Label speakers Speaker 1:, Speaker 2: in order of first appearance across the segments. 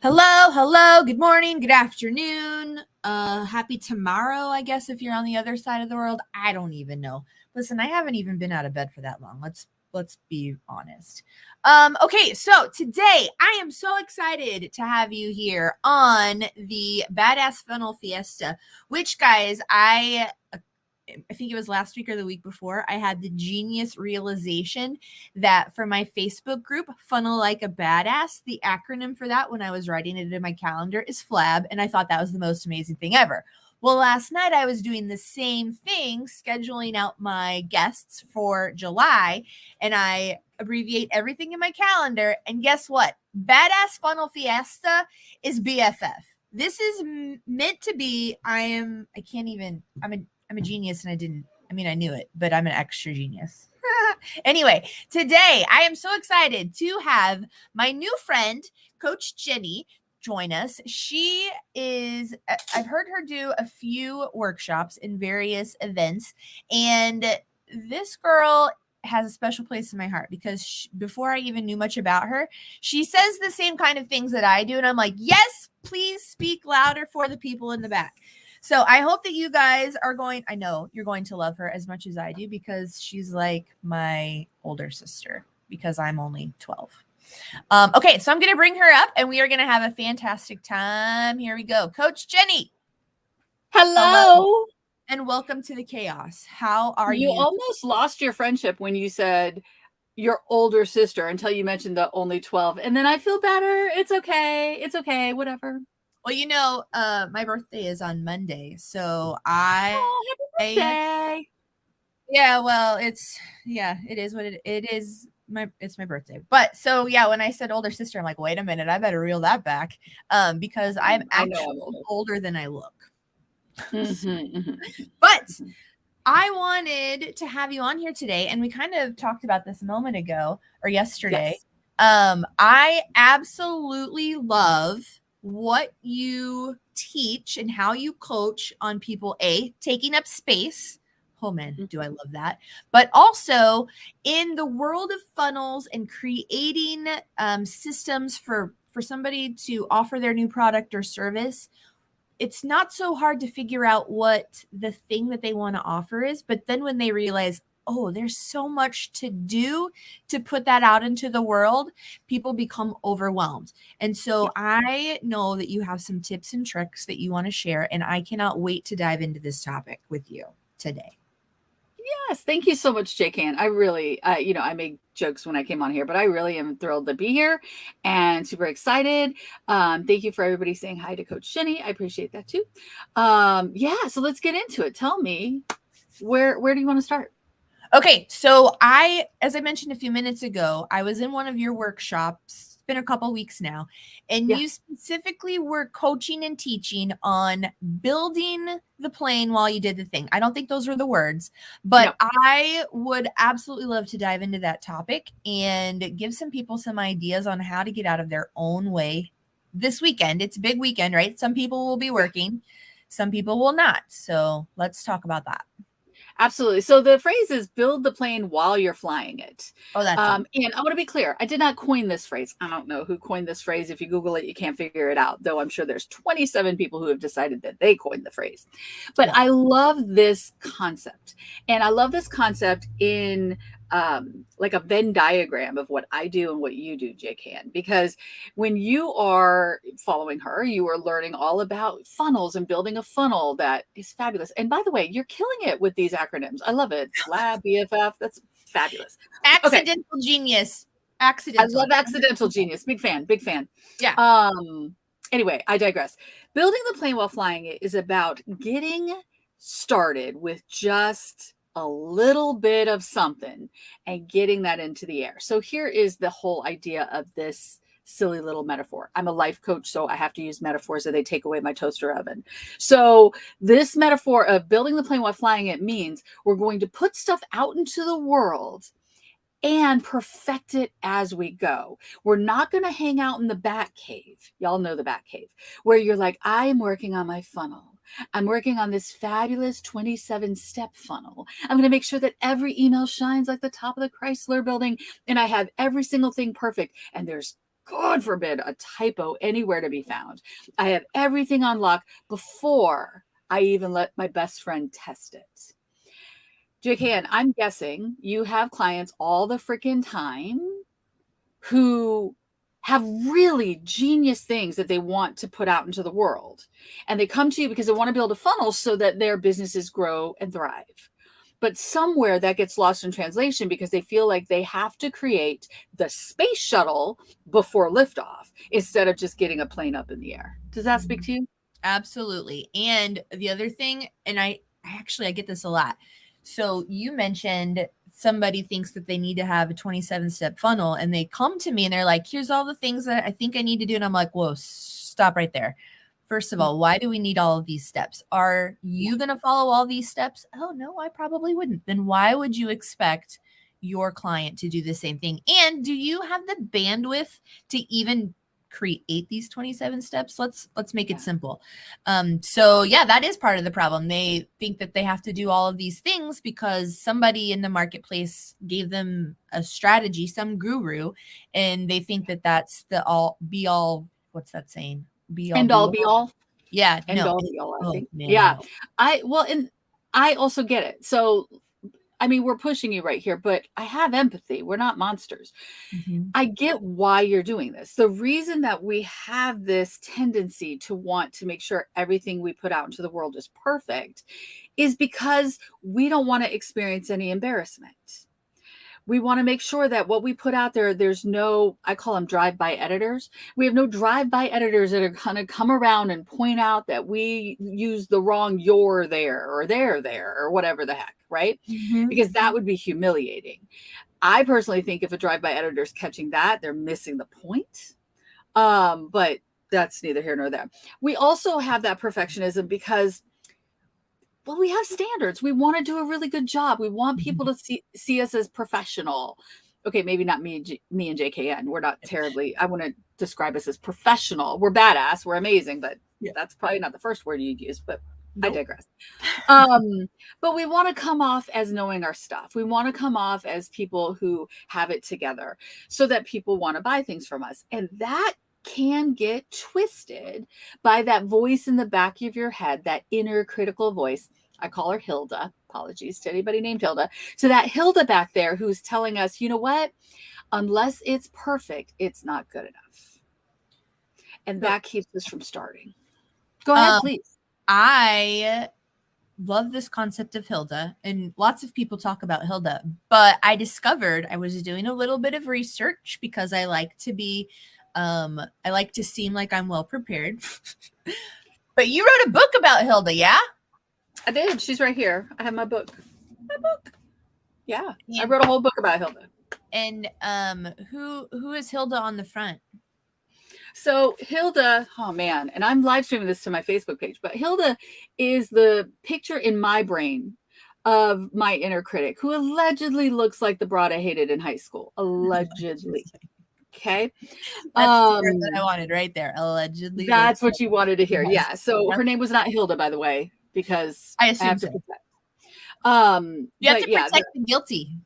Speaker 1: Hello, good morning, good afternoon, happy tomorrow, I guess, if you're on the other side of the world. I don't even know. Listen, I haven't even been out of bed for that long. Let's be honest. Okay, so today I am so excited to have you here on the Badass Funnel Fiesta, which, guys, I think it was last week or the week before, I had the genius realization that for my Facebook group, Funnel Like a Badass, the acronym for that when I was writing it in my calendar is FLAB. And I thought that was the most amazing thing ever. Well, last night I was doing the same thing, scheduling out my guests for July, and I abbreviate everything in my calendar. And guess what? Badass Funnel Fiesta is BFF. This is meant to be. I'm a genius, and I knew it, but I'm an extra genius. Anyway, today I am so excited to have my new friend, Coach Jennie, join us. I've heard her do a few workshops in various events, and this girl has a special place in my heart because before I even knew much about her, she says the same kind of things that I do. And I'm like, yes, please speak louder for the people in the back. So I hope that you guys I know you're going to love her as much as I do because she's like my older sister because I'm only 12. Okay, so I'm going to bring her up and we are going to have a fantastic time. Here we go. Coach Jennie.
Speaker 2: Hello.
Speaker 1: And welcome to the chaos. How are you?
Speaker 2: You almost lost your friendship when you said your older sister until you mentioned the only 12. And then I feel better. It's okay. Whatever.
Speaker 1: Well, my birthday is on Monday, so
Speaker 2: happy birthday.
Speaker 1: Yeah, well, it is what it is. It's my birthday. But so yeah, when I said older sister, I'm like, wait a minute, I better reel that back. Because I'm actually older than I look. But I wanted to have you on here today, and we kind of talked about this a moment ago or yesterday. Yes. I absolutely love what you teach and how you coach on people, taking up space. Oh man, do I love that. But also in the world of funnels and creating systems for somebody to offer their new product or service. It's not so hard to figure out what the thing that they want to offer is. But then when they realize, oh, there's so much to do to put that out into the world, people become overwhelmed. And so I know that you have some tips and tricks that you want to share, and I cannot wait to dive into this topic with you today.
Speaker 2: Yes, thank you so much, J-Can. I really, I made jokes when I came on here, but I really am thrilled to be here and super excited. Thank you for everybody saying hi to Coach Jennie. I appreciate that too. So let's get into it. Tell me, where do you want to start?
Speaker 1: Okay, so as I mentioned a few minutes ago, I was in one of your workshops. It's been a couple weeks now, and you specifically were coaching and teaching on building the plane while you did the thing. I don't think those were the words, but I would absolutely love to dive into that topic and give some people some ideas on how to get out of their own way this weekend. It's a big weekend, right? Some people will be working, some people will not. So let's talk about that.
Speaker 2: Absolutely. So the phrase is build the plane while you're flying it.
Speaker 1: Oh, that's
Speaker 2: and I want to be clear. I did not coin this phrase. I don't know who coined this phrase. If you Google it, you can't figure it out, though I'm sure there's 27 people who have decided that they coined the phrase. But I love this concept. And I love this concept in like a Venn diagram of what I do and what you do, J-Can, because when you are following her, you are learning all about funnels and building a funnel that is fabulous. And by the way, you're killing it with these acronyms. I love it. LAB, BFF. That's fabulous.
Speaker 1: Accidental genius. Accidental.
Speaker 2: I love accidental genius. Big fan.
Speaker 1: Yeah.
Speaker 2: Anyway, I digress. Building the plane while flying it is about getting started with just a little bit of something and getting that into the air. So here is the whole idea of this silly little metaphor. I'm a life coach, so I have to use metaphors or they take away my toaster oven. So this metaphor of building the plane while flying it means we're going to put stuff out into the world and perfect it as we go. We're not going to hang out in the bat cave. Y'all know the bat cave, where you're like, I am working on my funnel. I'm working on this fabulous 27-step funnel. I'm going to make sure that every email shines like the top of the Chrysler building, and I have every single thing perfect. And there's God forbid, a typo anywhere to be found. I have everything on lock before I even let my best friend test it. JKN, I'm guessing you have clients all the freaking time who have really genius things that they want to put out into the world. And they come to you because they want to build a funnel so that their businesses grow and thrive. But somewhere that gets lost in translation because they feel like they have to create the space shuttle before liftoff instead of just getting a plane up in the air. Does that speak to you?
Speaker 1: Absolutely. And the other thing, and I get this a lot. So you mentioned somebody thinks that they need to have a 27-step funnel, and they come to me and they're like, here's all the things that I think I need to do. And I'm like, whoa, stop right there. First of all, why do we need all of these steps? Are you going to follow all these steps? Oh, no, I probably wouldn't. Then why would you expect your client to do the same thing? And do you have the bandwidth to even create these 27 steps? Let's make it simple. So yeah, that is part of the problem. They think that they have to do all of these things because somebody in the marketplace gave them a strategy, some guru, and they think that that's the all be all. What's that saying? Be all,
Speaker 2: End all, be all.
Speaker 1: Yeah,
Speaker 2: End
Speaker 1: no.
Speaker 2: all, be all, I think.
Speaker 1: Man,
Speaker 2: yeah.
Speaker 1: no.
Speaker 2: And I also get it. So, I mean, we're pushing you right here, but I have empathy. We're not monsters.
Speaker 1: Mm-hmm.
Speaker 2: I get why you're doing this. The reason that we have this tendency to want to make sure everything we put out into the world is perfect is because we don't want to experience any embarrassment. We want to make sure that what we put out there, there's no, I call them drive-by editors. We have no drive-by editors that are going to come around and point out that we use the wrong you're there or they're there or whatever the heck, right?
Speaker 1: Mm-hmm.
Speaker 2: Because that would be humiliating. I personally think if a drive-by editor is catching that, they're missing the point. But that's neither here nor there. We also have that perfectionism because, well, we have standards. We want to do a really good job. We want people to see us as professional. Okay, maybe not me and JKN. We're not terribly, I want to describe us as professional. We're badass. We're amazing, but that's probably not the first word you'd use, but nope. I digress. But we want to come off as knowing our stuff. We want to come off as people who have it together so that people want to buy things from us. And that can get twisted by that voice in the back of your head, that inner critical voice. I call her Hilda. Apologies to anybody named Hilda. So that Hilda back there who's telling us, you know what? Unless it's perfect, it's not good enough. And that keeps us from starting. Go ahead, please.
Speaker 1: I love this concept of Hilda, and lots of people talk about Hilda, but I discovered I was doing a little bit of research because I like to be I like to seem like I'm well prepared. But you wrote a book about Hilda, yeah?
Speaker 2: I did. She's right here. I have my book. Yeah. I wrote a whole book about Hilda.
Speaker 1: And who is Hilda on the front?
Speaker 2: So Hilda, oh man, and I'm live streaming this to my Facebook page, but Hilda is the picture in my brain of my inner critic who allegedly looks like the broad I hated in high school. Allegedly. Okay.
Speaker 1: That's the word that I wanted right there. Allegedly.
Speaker 2: That's what you wanted to hear. Yeah. So her name was not Hilda, by the way, because
Speaker 1: I have to
Speaker 2: protect.
Speaker 1: You have to protect the guilty.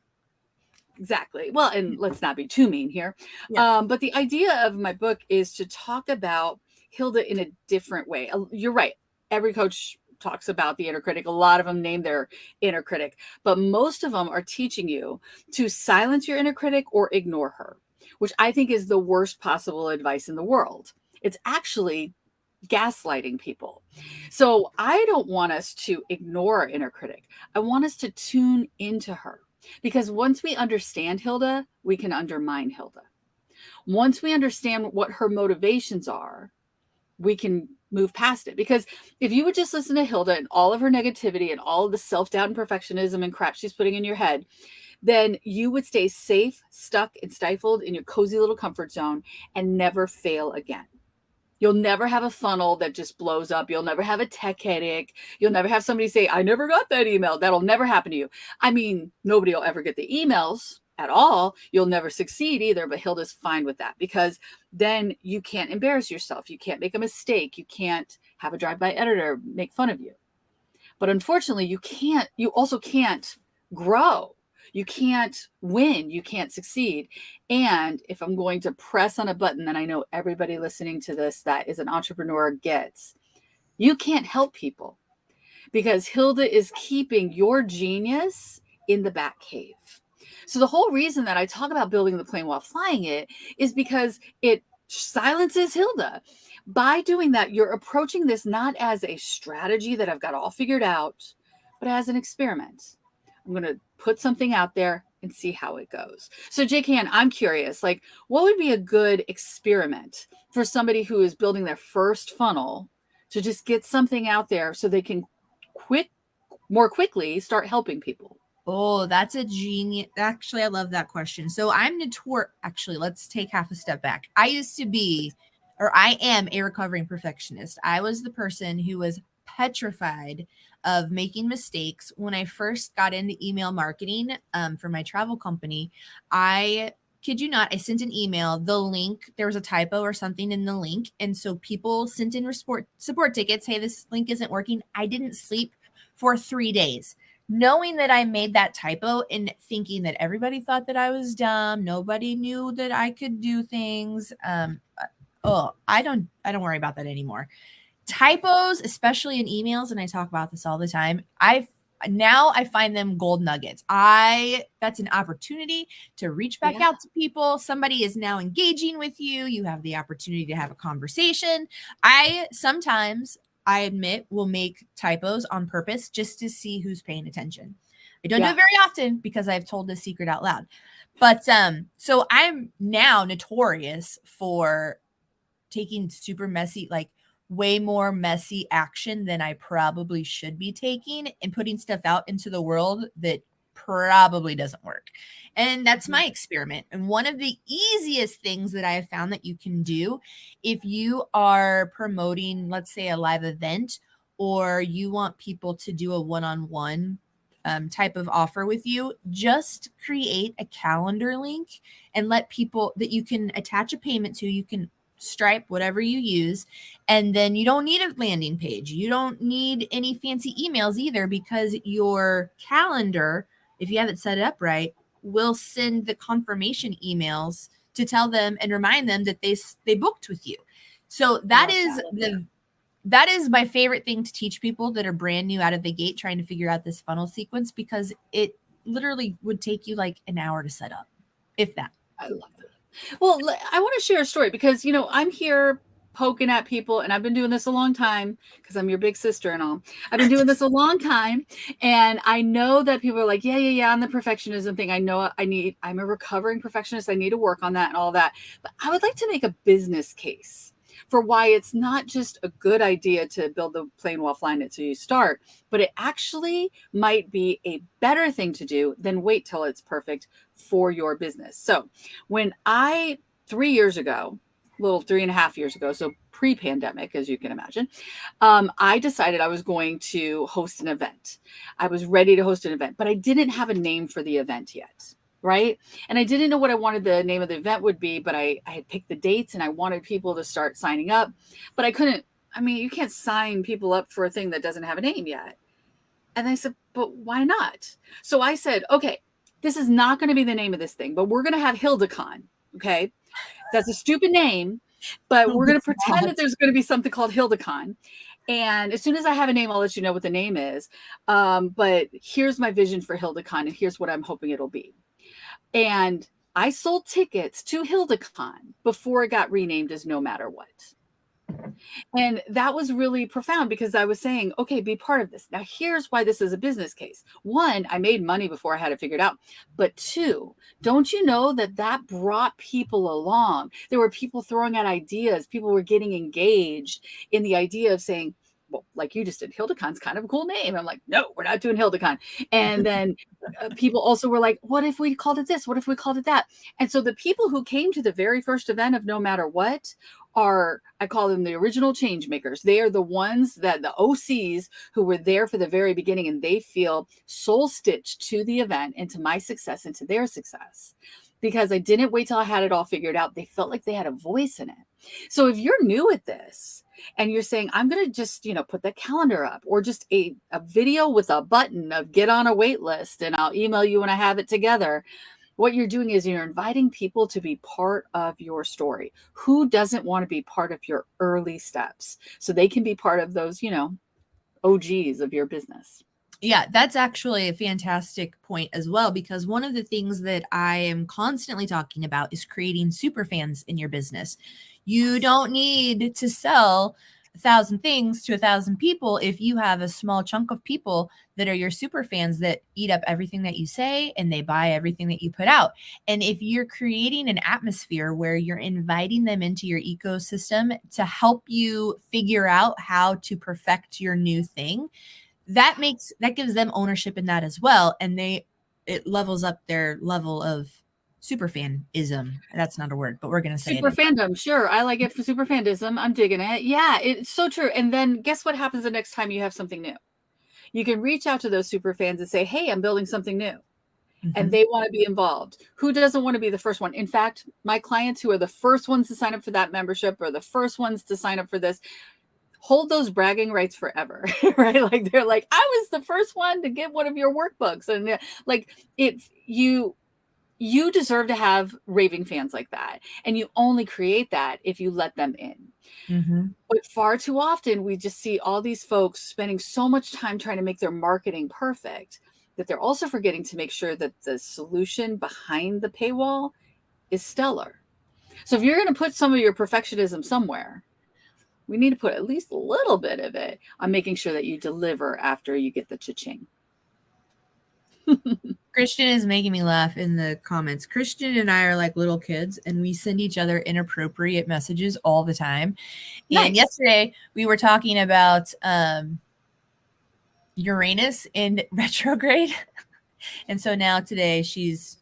Speaker 2: Exactly. Well, and let's not be too mean here. Yeah. But the idea of my book is to talk about Hilda in a different way. You're right. Every coach talks about the inner critic. A lot of them name their inner critic, but most of them are teaching you to silence your inner critic or ignore her, which I think is the worst possible advice in the world. It's actually gaslighting people. So I don't want us to ignore our inner critic. I want us to tune into her, because once we understand Hilda, we can undermine Hilda. Once we understand what her motivations are, we can move past it. Because if you would just listen to Hilda and all of her negativity and all of the self-doubt and perfectionism and crap she's putting in your head, then you would stay safe, stuck, and stifled in your cozy little comfort zone and never fail again. You'll never have a funnel that just blows up. You'll never have a tech headache. You'll never have somebody say, I never got that email. That'll never happen to you. I mean, nobody will ever get the emails at all. You'll never succeed either, but Hilda's fine with that, because then you can't embarrass yourself. You can't make a mistake. You can't have a drive-by editor make fun of you. But unfortunately, you also can't grow. You can't win. You can't succeed. And if I'm going to press on a button that I know everybody listening to this that is an entrepreneur gets, you can't help people because Hilda is keeping your genius in the back cave. So the whole reason that I talk about building the plane while flying it is because it silences Hilda. By doing that, you're approaching this not as a strategy that I've got all figured out, but as an experiment. I'm going to put something out there and see how it goes. So JKN, I'm curious, like what would be a good experiment for somebody who is building their first funnel to just get something out there so they can more quickly start helping people?
Speaker 1: Oh, that's a genius. Actually, I love that question. So actually, let's take half a step back. I am a recovering perfectionist. I was the person who was petrified of making mistakes. When I first got into email marketing for my travel company, I kid you not, I sent an email, the link, there was a typo or something in the link. And so people sent in support tickets. Hey, this link isn't working. I didn't sleep for 3 days, knowing that I made that typo and thinking that everybody thought that I was dumb. Nobody knew that I could do things. I don't worry about that anymore. Typos, especially in emails, and I talk about this all the time. I find them gold nuggets. That's an opportunity to reach back out to people. Somebody is now engaging with you. You have the opportunity to have a conversation. Sometimes I admit will make typos on purpose just to see who's paying attention. I don't do it very often because I've told this secret out loud. But so I'm now notorious for taking super messy, like way more messy action than I probably should be taking and putting stuff out into the world that probably doesn't work. And that's my experiment. And one of the easiest things that I have found that you can do if you are promoting, let's say, a live event, or you want people to do a one-on-one type of offer with you, just create a calendar link and let people that you can attach a payment to. You can Stripe, whatever you use. And then you don't need a landing page. You don't need any fancy emails either, because your calendar, if you have it set up right, will send the confirmation emails to tell them and remind them that they booked with you. So that is my favorite thing to teach people that are brand new out of the gate trying to figure out this funnel sequence, because it literally would take you like an hour to set up, if that.
Speaker 2: I love that. Well, I want to share a story because, I'm here poking at people, and I've been doing this a long time because I'm your big sister and all. I've been doing this a long time, and I know that people are like, yeah, on the perfectionism thing. I know I'm a recovering perfectionist. I need to work on that and all that. But I would like to make a business case for why it's not just a good idea to build the plane while flying it so you start, but it actually might be a better thing to do than wait till it's perfect for your business. So when 3 years ago, 3.5 years ago, so pre-pandemic, as you can imagine, I decided I was going to host an event. I was ready to host an event, but I didn't have a name for the event yet. Right. And I didn't know what I wanted the name of the event would be, but I had picked the dates and I wanted people to start signing up, but I couldn't. I mean, you can't sign people up for a thing that doesn't have a name yet. And I said, but why not? So I said, okay, this is not going to be the name of this thing, but we're going to have HildaCon. Okay. That's a stupid name, but we're going to pretend that there's going to be something called HildaCon. And as soon as I have a name, I'll let you know what the name is. But here's my vision for HildaCon, and here's what I'm hoping it'll be. And I sold tickets to HildaCon before it got renamed as No Matter What. And that was really profound because I was saying, okay, be part of this. Now, here's why this is a business case. One, I made money before I had it figured out. But two, don't you know that brought people along? There were people throwing out ideas. People were getting engaged in the idea of saying, well, like you just did, HildaCon's kind of a cool name. I'm like, no, we're not doing HildaCon. And then people also were like, what if we called it this? What if we called it that? And so the people who came to the very first event of No Matter What I call them the original change makers. They are the ones that the OCs who were there for the very beginning, and they feel soul stitched to the event and to my success and to their success. Because I didn't wait till I had it all figured out. They felt like they had a voice in it. So if you're new at this, and you're saying, I'm going to just, put the calendar up, or just a video with a button of get on a wait list and I'll email you when I have it together. What you're doing is you're inviting people to be part of your story. Who doesn't want to be part of your early steps so they can be part of those, OGs of your business?
Speaker 1: Yeah, that's actually a fantastic point as well, because one of the things that I am constantly talking about is creating super fans in your business. You don't need to sell 1,000 things to 1,000 people if you have a small chunk of people that are your super fans that eat up everything that you say and they buy everything that you put out. And if you're creating an atmosphere where you're inviting them into your ecosystem to help you figure out how to perfect your new thing, that gives them ownership in that as well, and it levels up their level of super fanism. That's not a word, but we're gonna say
Speaker 2: Super
Speaker 1: it.
Speaker 2: fandom, sure. I like it for super fandism. I'm digging it. Yeah, it's so true. And then guess what happens the next time you have something new? You can reach out to those super fans and say, hey, I'm building something new. And they want to be involved. Who doesn't want to be the first one? In fact, my clients who are the first ones to sign up for that membership, or the first ones to sign up for this, hold those bragging rights forever, right? Like they're like, I was the first one to get one of your workbooks. And like, if you deserve to have raving fans like that. And you only create that if you let them in. But far too often, we just see all these folks spending so much time trying to make their marketing perfect that they're also forgetting to make sure that the solution behind the paywall is stellar. So if you're going to put some of your perfectionism somewhere, we need to put at least a little bit of it on making sure that you deliver after you get the cha-ching.
Speaker 1: Christian is making me laugh in the comments. Christian and I are like little kids, and we send each other inappropriate messages all the time.
Speaker 2: Nice.
Speaker 1: And yesterday we were talking about Uranus in retrograde. And so now today she's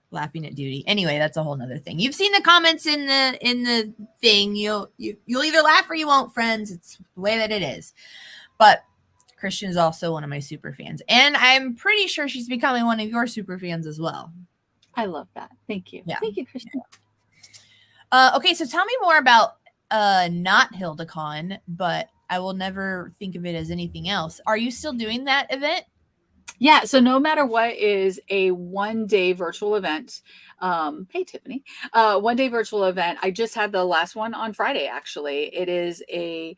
Speaker 1: laughing at duty. Anyway, that's a whole nother thing. You've seen the comments in the thing. You'll either laugh or you won't, friends. It's the way that it is. But Christian is also one of my super fans, and I'm pretty sure she's becoming one of your super fans as well.
Speaker 2: I love that. Thank you.
Speaker 1: Yeah.
Speaker 2: Thank you, Christian.
Speaker 1: Okay, so tell me more about not HildaCon, but I will never think of it as anything else. Are you still doing that event?
Speaker 2: Yeah. So No Matter What is a one-day virtual event. Hey, Tiffany. One-day virtual event. I just had the last one on Friday, actually. It is a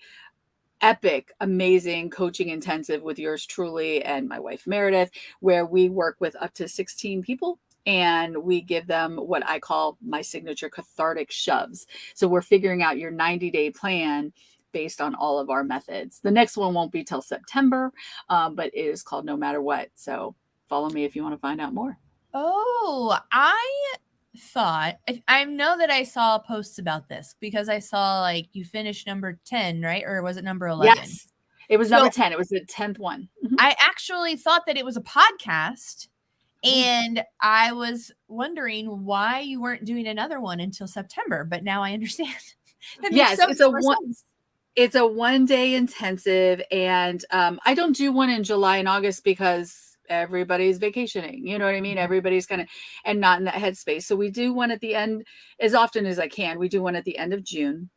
Speaker 2: epic, amazing coaching intensive with yours truly and my wife, Meredith, where we work with up to 16 people. And we give them what I call my signature cathartic shoves. So we're figuring out your 90-day plan based on all of our methods. The next one won't be till September, but it is called No Matter What. So follow me if you want to find out more.
Speaker 1: Oh, I thought, I know that I saw posts about this because I saw like you finished number 10, right? Or was it number 11?
Speaker 2: Yes, it was number 10. It was the 10th one.
Speaker 1: I actually thought that it was a podcast. And I was wondering why you weren't doing another one until September, but now I understand.
Speaker 2: Yes, it's a one-day intensive, and I don't do one in July and August because everybody's vacationing. You know what I mean? Everybody's kind of and not in that headspace. So we do one at the end as often as I can. We do one at the end of June.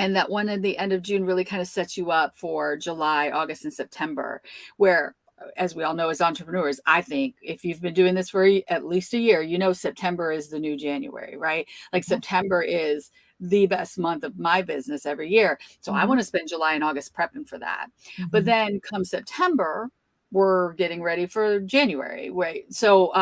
Speaker 2: And that one at the end of June really kind of sets you up for July, August, and September, where, as we all know, as entrepreneurs, I think if you've been doing this for at least a year, September is the new January, right? Like September is the best month of my business every year. So I want to spend July and August prepping for that. But then come September, we're getting ready for January, right? So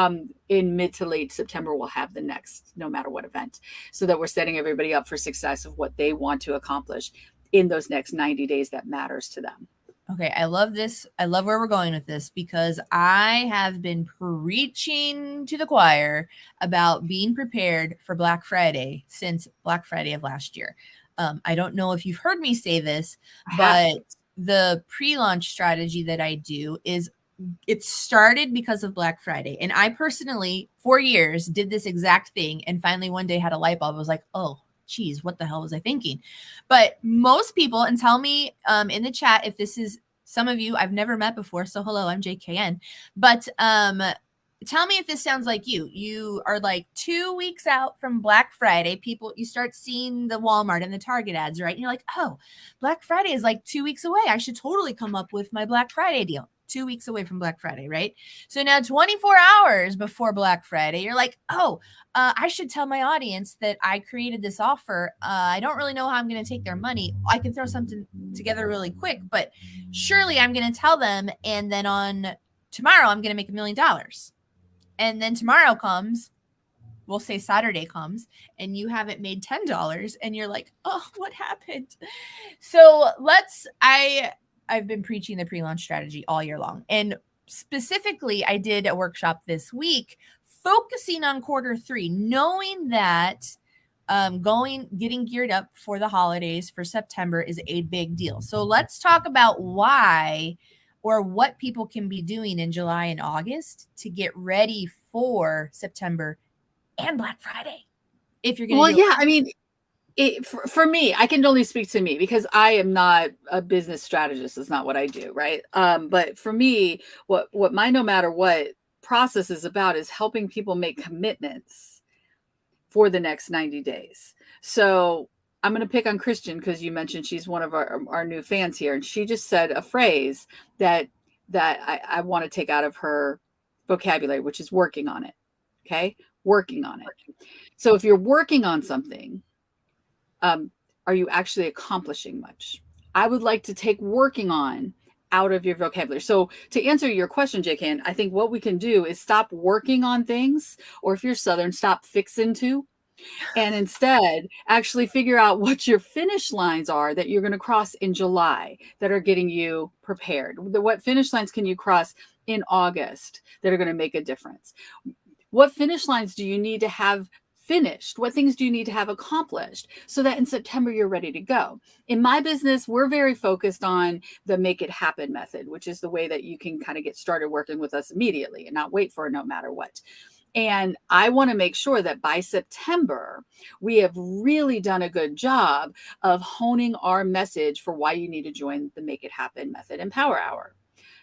Speaker 2: in mid to late September, we'll have the next No Matter What event, so that we're setting everybody up for success of what they want to accomplish in those next 90 days that matters to them.
Speaker 1: Okay, I love this. I love where we're going with this because I have been preaching to the choir about being prepared for Black Friday since Black Friday of last year. I don't know if you've heard me say this, but the pre-launch strategy that I do it started because of Black Friday. And I personally, for years, did this exact thing. And finally one day had a light bulb. I was like, oh, geez, what the hell was I thinking? But most people, and tell me in the chat if this is some of you I've never met before. So hello, I'm JKN. But tell me if this sounds like you. You are like 2 weeks out from Black Friday. You start seeing the Walmart and the Target ads, right? And you're like, oh, Black Friday is like 2 weeks away. I should totally come up with my Black Friday deal. 2 weeks away from Black Friday, right? So now 24 hours before Black Friday, you're like, oh, I should tell my audience that I created this offer. I don't really know how I'm going to take their money. I can throw something together really quick, but surely I'm going to tell them. And then on tomorrow, I'm going to make $1 million. And then tomorrow comes, we'll say Saturday comes, and you haven't made $10, and you're like, oh, what happened? So I've been preaching the pre-launch strategy all year long. And specifically, I did a workshop this week focusing on Q3, knowing that getting geared up for the holidays for September is a big deal. So let's talk about why or what people can be doing in July and August to get ready for September and Black Friday. If you're going to
Speaker 2: I mean, for me, I can only speak to me because I am not a business strategist. It's not what I do, right? But for me, what my no matter what process is about is helping people make commitments for the next 90 days. So I'm going to pick on Christian because you mentioned she's one of our new fans here, and she just said a phrase that I want to take out of her vocabulary, which is working on it. Okay, working on it. So if you're working on something, are you actually accomplishing much? I would like to take working on out of your vocabulary. So to answer your question, JK, I think what we can do is stop working on things, or if you're Southern, stop fixing to, and instead actually figure out what your finish lines are that you're going to cross in July that are getting you prepared. What finish lines can you cross in August that are going to make a difference? What finish lines do you need to have finished? What things do you need to have accomplished so that in September you're ready to go? In my business, we're very focused on the make it happen method, which is the way that you can kind of get started working with us immediately and not wait for no matter what. And I want to make sure that by September, we have really done a good job of honing our message for why you need to join the Make It Happen Method and Power Hour.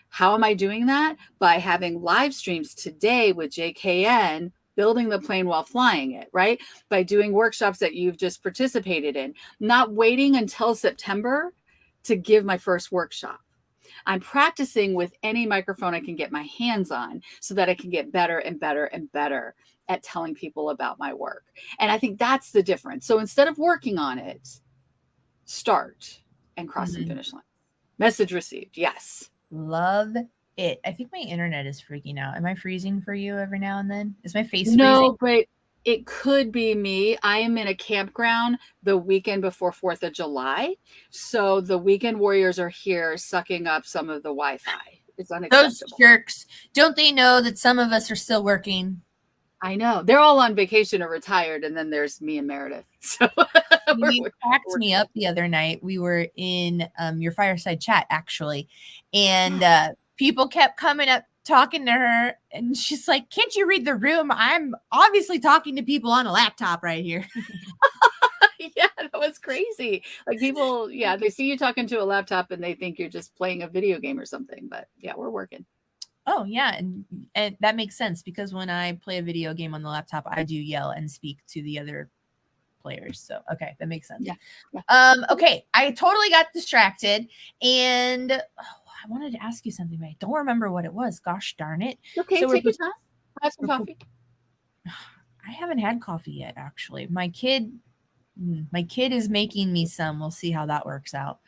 Speaker 2: How am I doing that? By having live streams today with JKN, building the plane while flying it, right? By doing workshops that you've just participated in, not waiting until September to give my first workshop. I'm practicing with any microphone I can get my hands on so that I can get better and better and better at telling people about my work. And I think that's the difference. So instead of working on it, start and cross and finish line. Message received. Yes.
Speaker 1: Love it. I think my internet is freaking out. Am I freezing for you every now and then? Is my face freezing?
Speaker 2: No, but it could be me. I am in a campground the weekend before 4th of July. So the weekend warriors are here sucking up some of the Wi-Fi. It's unacceptable.
Speaker 1: Those jerks. Don't they know that some of us are still working?
Speaker 2: I know. They're all on vacation or retired, and then there's me and Meredith. So
Speaker 1: you cracked me up the other night. We were in your fireside chat, actually, and people kept coming up talking to her, and she's like, can't you read the room? I'm obviously talking to people on a laptop right here.
Speaker 2: Yeah, that was crazy. Like people, they see you talking to a laptop and they think you're just playing a video game or something, but yeah, we're working.
Speaker 1: Oh yeah, and that makes sense because when I play a video game on the laptop, I do yell and speak to the other players. So okay, that makes sense.
Speaker 2: Yeah.
Speaker 1: Okay, I totally got distracted, and I wanted to ask you something, but I don't remember what it was. Gosh darn it.
Speaker 2: Okay, so take your time. Have some coffee.
Speaker 1: I haven't had coffee yet, actually. My kid is making me some. We'll see how that works out.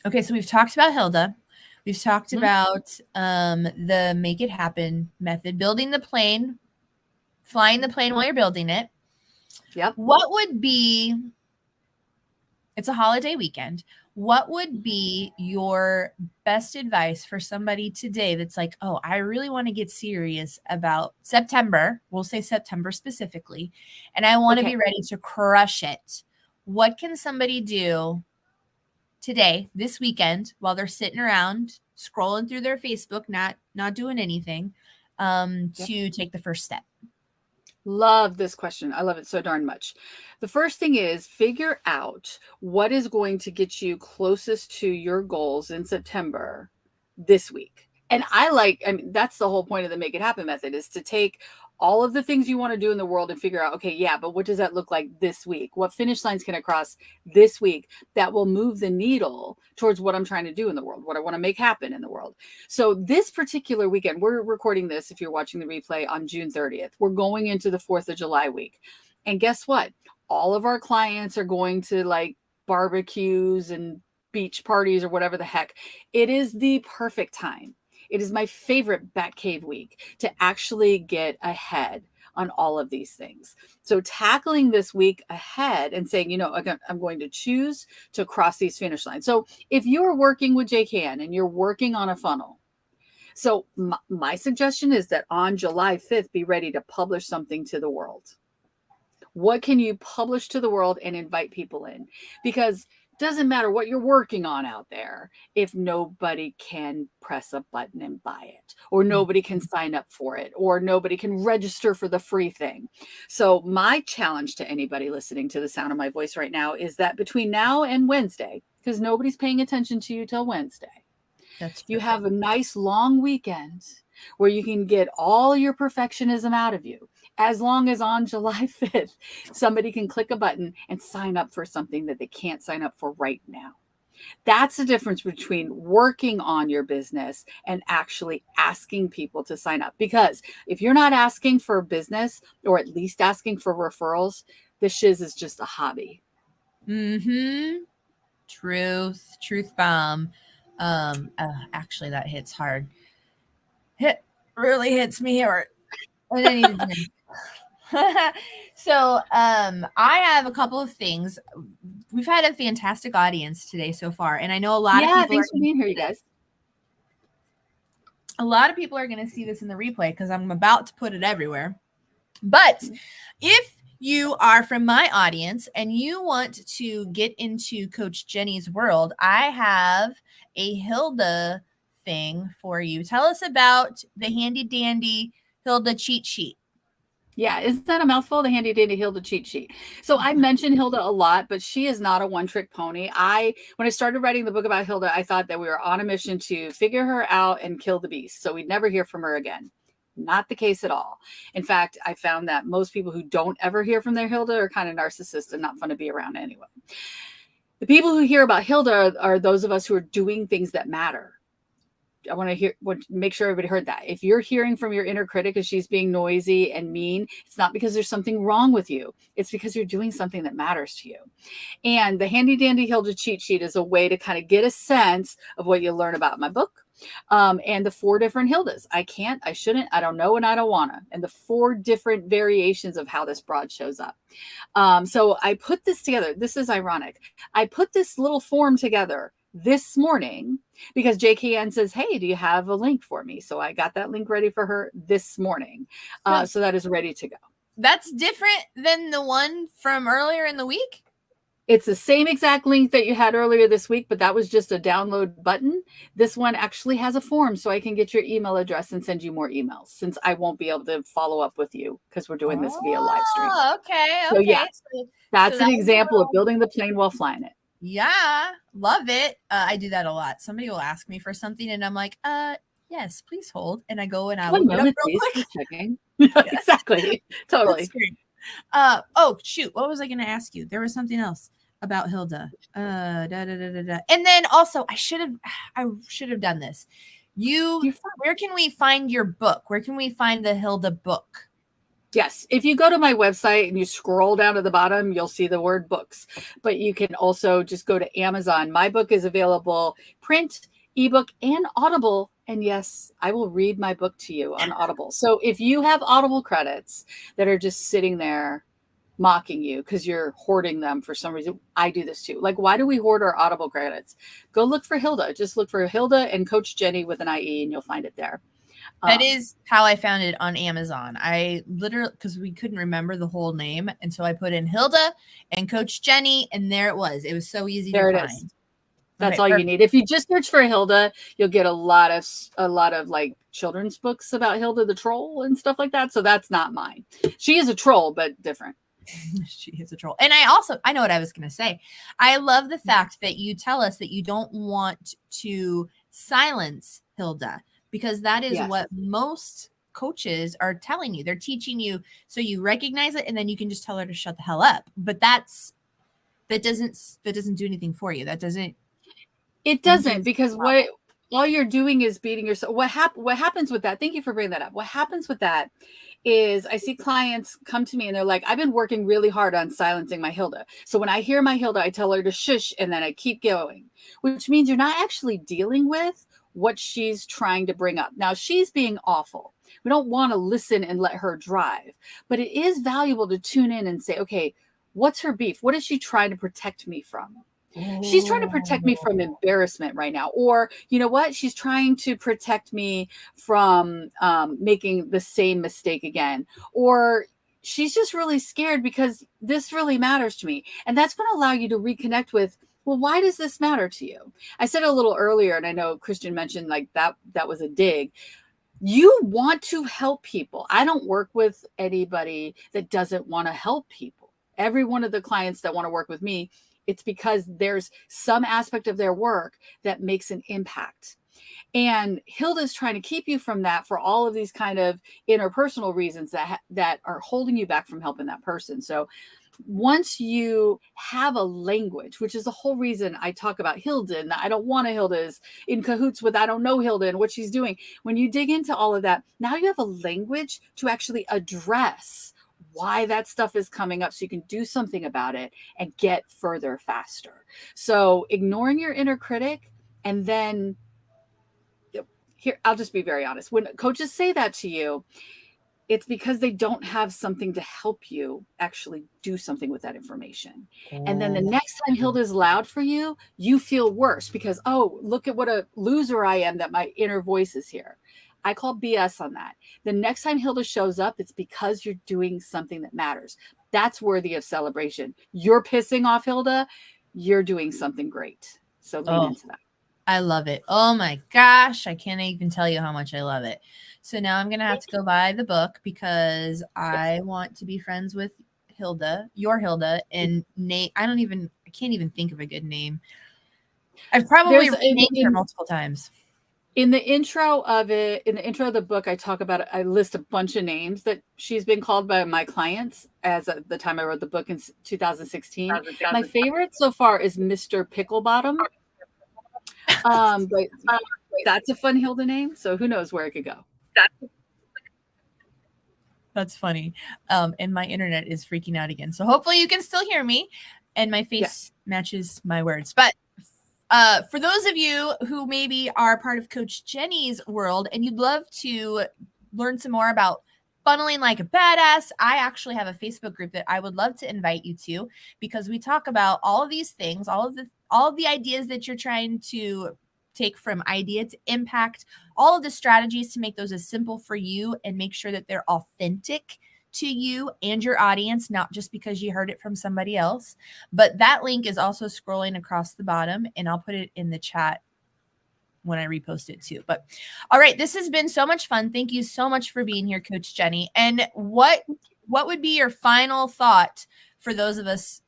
Speaker 1: Okay, so we've talked about Hilda. We've talked about the Make It Happen method, building the plane, flying the plane while you're building it.
Speaker 2: Yep.
Speaker 1: What would be, it's a holiday weekend, what would be your best advice for somebody today that's like, oh, I really want to get serious about September, we'll say September specifically, and I want to be ready to crush it. What can somebody do today, this weekend, while they're sitting around scrolling through their Facebook, not doing anything, to take the first step?
Speaker 2: Love this question. I love it so darn much. The first thing is figure out what is going to get you closest to your goals in September this week. And I mean, that's the whole point of the Make It Happen method, is to take all of the things you want to do in the world and figure out, okay, yeah, but what does that look like this week? What finish lines can I cross this week that will move the needle towards what I'm trying to do in the world, what I want to make happen in the world? So this particular weekend, we're recording this, if you're watching the replay, on June 30th. We're going into the 4th of July week. And guess what? All of our clients are going to like barbecues and beach parties or whatever the heck. It is the perfect time. It is my favorite Batcave week to actually get ahead on all of these things. So tackling this week ahead and saying, I'm going to choose to cross these finish lines. So if you're working with JKN and you're working on a funnel, so my suggestion is that on July 5th, be ready to publish something to the world. What can you publish to the world and invite people in? Because doesn't matter what you're working on out there if nobody can press a button and buy it, or nobody can sign up for it, or nobody can register for the free thing. So my challenge to anybody listening to the sound of my voice right now is that between now and Wednesday, because nobody's paying attention to you till Wednesday, you have a nice long weekend where you can get all your perfectionism out of you. As long as on July 5th, somebody can click a button and sign up for something that they can't sign up for right now. That's the difference between working on your business and actually asking people to sign up. Because if you're not asking for business, or at least asking for referrals, the shiz is just a hobby.
Speaker 1: Truth bomb. Actually, that hits hard. Really hits me hard. I didn't even drink. So I have a couple of things. We've had a fantastic audience today so far, and I know a lot of people
Speaker 2: thanks for being here, you guys.
Speaker 1: A lot of people are going to see this in the replay because I'm about to put it everywhere. But if you are from my audience and you want to get into Coach Jennie's world, I have a Hilda thing for you. Tell us about the handy dandy Hilda cheat sheet.
Speaker 2: Yeah, isn't that a mouthful? The handy dandy Hilda cheat sheet. So I mention Hilda a lot, but she is not a one-trick pony. When I started writing the book about Hilda, I thought that we were on a mission to figure her out and kill the beast, so we'd never hear from her again. Not the case at all. In fact, I found that most people who don't ever hear from their Hilda are kind of narcissist and not fun to be around anyway. The people who hear about Hilda are those of us who are doing things that matter. I want to make sure everybody heard that. If you're hearing from your inner critic as she's being noisy and mean, it's not because there's something wrong with you. It's because you're doing something that matters to you. And the handy dandy Hilda cheat sheet is a way to kind of get a sense of what you learn about my book. And the 4 different Hildas. I can't, I shouldn't, I don't know, and I don't wanna. And the 4 different variations of how this broad shows up. So I put this together. This is ironic. I put this little form together this morning because JKN says, hey, do you have a link for me? So I got that link ready for her this morning. So that is ready to go.
Speaker 1: That's different than the one from earlier in the week?
Speaker 2: It's the same exact link that you had earlier this week, but that was just a download button. This one actually has a form, so I can get your email address and send you more emails, since I won't be able to follow up with you because we're doing this via live stream.
Speaker 1: Okay.
Speaker 2: So yeah, that's an example of building the plane while flying it.
Speaker 1: Yeah, love it. I do that a lot. Somebody will ask me for something, and I'm like, yes, please hold. And I go and I look it up real quick.
Speaker 2: Checking. Exactly. Totally.
Speaker 1: Oh shoot, what was I going to ask you? There was something else about Hilda. And then also I should have done this. Where can we find your book? Where can we find the Hilda book?
Speaker 2: Yes. If you go to my website and you scroll down to the bottom, you'll see the word books, but you can also just go to Amazon. My book is available print, ebook, and Audible. And yes, I will read my book to you on Audible. So if you have Audible credits that are just sitting there mocking you because you're hoarding them for some reason, I do this too. Like, why do we hoard our Audible credits? Go look for Hilda. Just look for Hilda and Coach Jennie with an IE and you'll find it there.
Speaker 1: That is how I found it on Amazon. I literally, because we couldn't remember the whole name. And so I put in Hilda and Coach Jennie, and there it was. It was so easy to find.
Speaker 2: That's all you need. If you just search for Hilda, you'll get a lot of like children's books about Hilda the troll and stuff like that. So that's not mine. She is a troll, but different.
Speaker 1: She is a troll. And I know what I was going to say. I love the fact that you tell us that you don't want to silence Hilda, because that is
Speaker 2: Yes.
Speaker 1: what most coaches are telling you. They're teaching you so you recognize it and then you can just tell her to shut the hell up. But that doesn't do anything for you. That doesn't
Speaker 2: It doesn't, because what all you're doing is beating yourself. What happens with that? Thank you for bringing that up. What happens with that is I see clients come to me and they're like, I've been working really hard on silencing my Hilda. So when I hear my Hilda, I tell her to shush and then I keep going, which means you're not actually dealing with what she's trying to bring up. Now, she's being awful. We don't want to listen and let her drive, but it is valuable to tune in and say, okay, what's her beef? What is she trying to protect me from? She's trying to protect me from embarrassment right now. Or, you know what? She's trying to protect me from making the same mistake again. Or she's just really scared because this really matters to me. And that's going to allow you to reconnect with, well, why does this matter to you? I said it a little earlier, and I know Christian mentioned like that was a dig. You want to help people. I don't work with anybody that doesn't want to help people. Every one of the clients that want to work with me, it's because there's some aspect of their work that makes an impact. And Hilda's trying to keep you from that for all of these kind of interpersonal reasons that are holding you back from helping that person. So once you have a language, which is the whole reason I talk about Hilda, and I don't want a Hilda is in cahoots with I don't know Hilda and what she's doing. When you dig into all of that, now you have a language to actually address why that stuff is coming up so you can do something about it and get further faster. So ignoring your inner critic, and then here, I'll just be very honest. When coaches say that to you, it's because they don't have something to help you actually do something with that information. And then the next time Hilda's loud for you, you feel worse because, oh, look at what a loser I am that my inner voice is here. I call BS on that. The next time Hilda shows up, it's because you're doing something that matters. That's worthy of celebration. You're pissing off Hilda. You're doing something great. So lean into that.
Speaker 1: I love it. Oh my gosh. I can't even tell you how much I love it. So now I'm going to have to go buy the book because I want to be friends with Hilda, your Hilda, and Nate. I can't even think of a good name. I've probably named her multiple times.
Speaker 2: In the intro of the book, I talk about it. I list a bunch of names that she's been called by my clients as at the time I wrote the book in 2016. My favorite so far is Mr. Picklebottom. But that's a fun Hilda name, so who knows where it could go.
Speaker 1: That's funny. And my internet is freaking out again. So hopefully you can still hear me and my face matches my words. But for those of you who maybe are part of Coach Jennie's world and you'd love to learn some more about funneling like a badass, I actually have a Facebook group that I would love to invite you to because we talk about all of these things, all of the ideas that you're trying to take from idea to impact, all of the strategies to make those as simple for you and make sure that they're authentic to you and your audience, not just because you heard it from somebody else. But that link is also scrolling across the bottom, and I'll put it in the chat when I repost it too. But all right, this has been so much fun. Thank you so much for being here, Coach Jennie. And what would be your final thought for the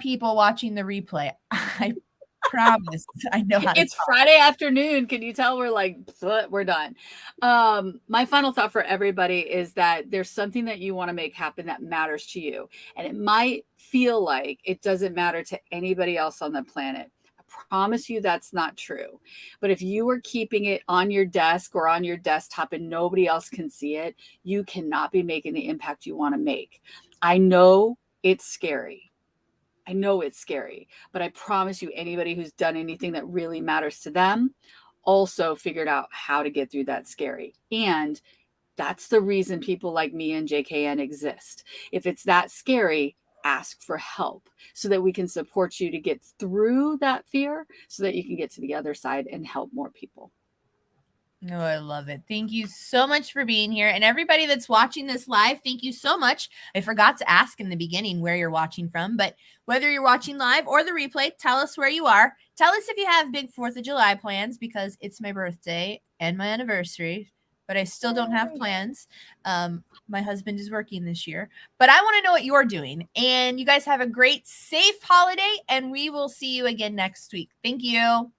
Speaker 1: people watching the replay? I promise I know how to
Speaker 2: It's Friday afternoon. Can you tell we're done? My final thought for everybody is that there's something that you want to make happen that matters to you. And it might feel like it doesn't matter to anybody else on the planet. I promise you that's not true. But if you are keeping it on your desk or on your desktop and nobody else can see it, you cannot be making the impact you want to make. I know it's scary. But I promise you, anybody who's done anything that really matters to them also figured out how to get through that scary. And that's the reason people like me and JKN exist. If it's that scary, ask for help so that we can support you to get through that fear so that you can get to the other side and help more people.
Speaker 1: Oh, I love it. Thank you so much for being here. And everybody that's watching this live, thank you so much. I forgot to ask in the beginning where you're watching from, but whether you're watching live or the replay, tell us where you are. Tell us if you have big 4th of July plans because it's my birthday and my anniversary, but I still don't have plans. My husband is working this year, but I want to know what you're doing. And you guys have a great, safe holiday, and we will see you again next week. Thank you.